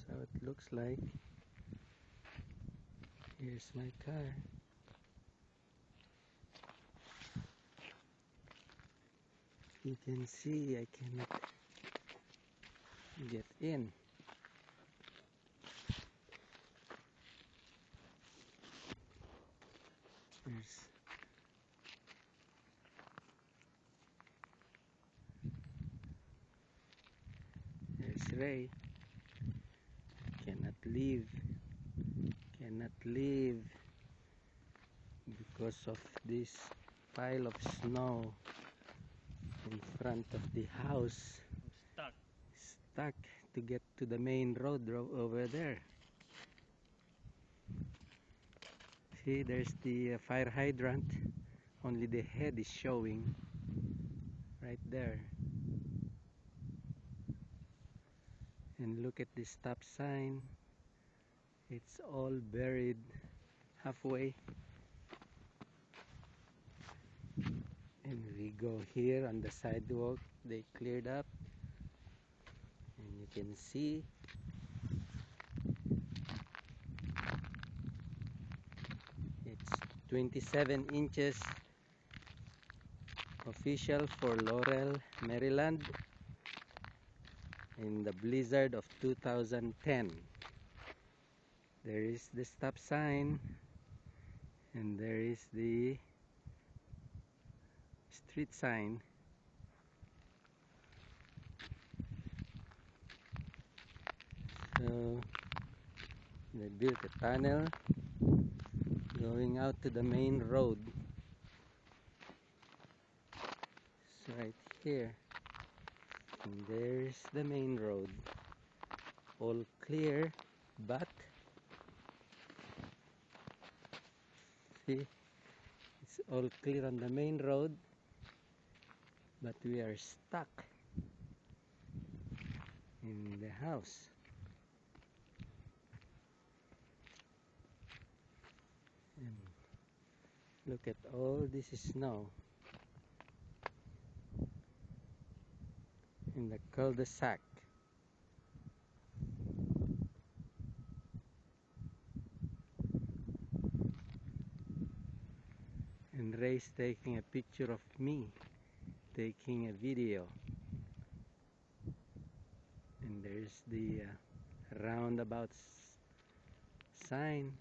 how it looks like. Here's my car. You can see I cannot get in. There's Ray. Cannot leave because of this pile of snow in front of the house. Stuck to get to the main road over there. See, there's the fire hydrant. Only the head is showing right there. And look at the stop sign. It's all buried halfway. And we go here on the sidewalk. They cleared up. And you can see it's 27 inches official for Laurel, Maryland in the blizzard of 2010. There is the stop sign and there is the street sign. So they built a tunnel going out to the main road. It's right here. And there's the main road. All clear, but see, it's all clear on the main road, but we are stuck in the house. And look at all this snow in the cul-de-sac. And Ray's taking a picture of me taking a video. And there's the roundabout sign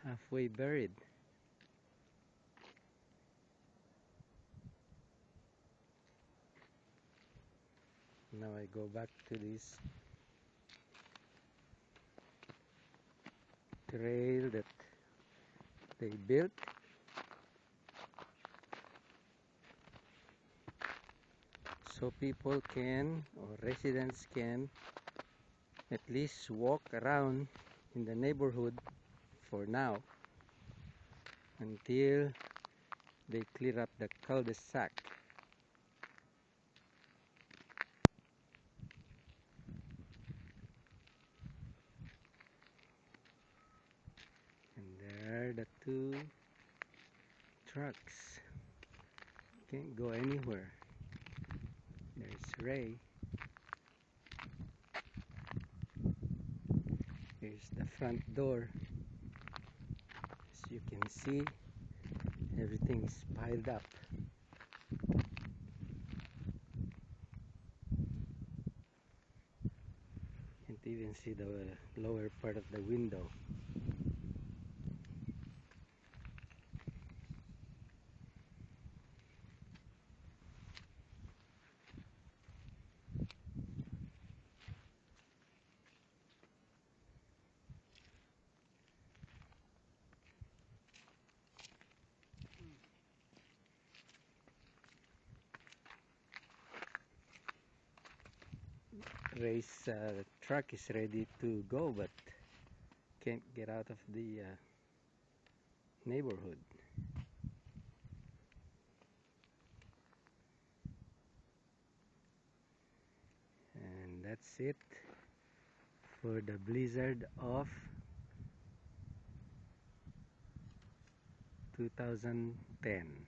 halfway buried. Now I go back to this trail that they built. So people can, or residents can, at least walk around in the neighborhood for now until they clear up the cul-de-sac. And there are the two trucks. Can't go anywhere. There's Ray. Here's the front door. As you can see, everything is piled up. Can't even see the lower part of the window. Ray's truck is ready to go, but can't get out of the neighborhood. And that's it for the blizzard of 2010.